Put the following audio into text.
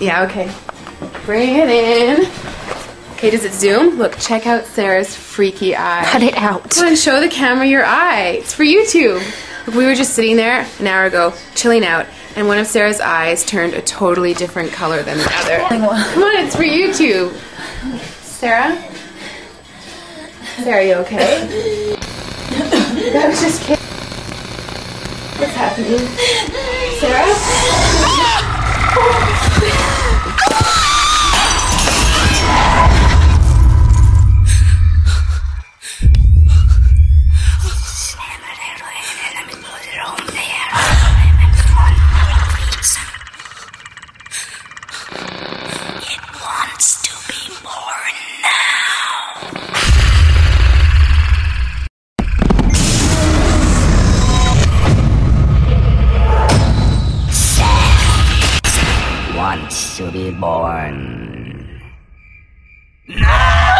Yeah, okay. Bring it in. Okay, does it zoom? Look, check out Sarah's freaky eye. Cut it out. Come on, show the camera your eye. It's for YouTube. Look, we were just sitting there an hour ago, chilling out, and one of Sarah's eyes turned a totally different color than the other. Come on, it's for YouTube. Sarah? Sarah, are you okay? That was just kidding. What's happening? Sarah? It wants to be born now. Seth wants to be born now.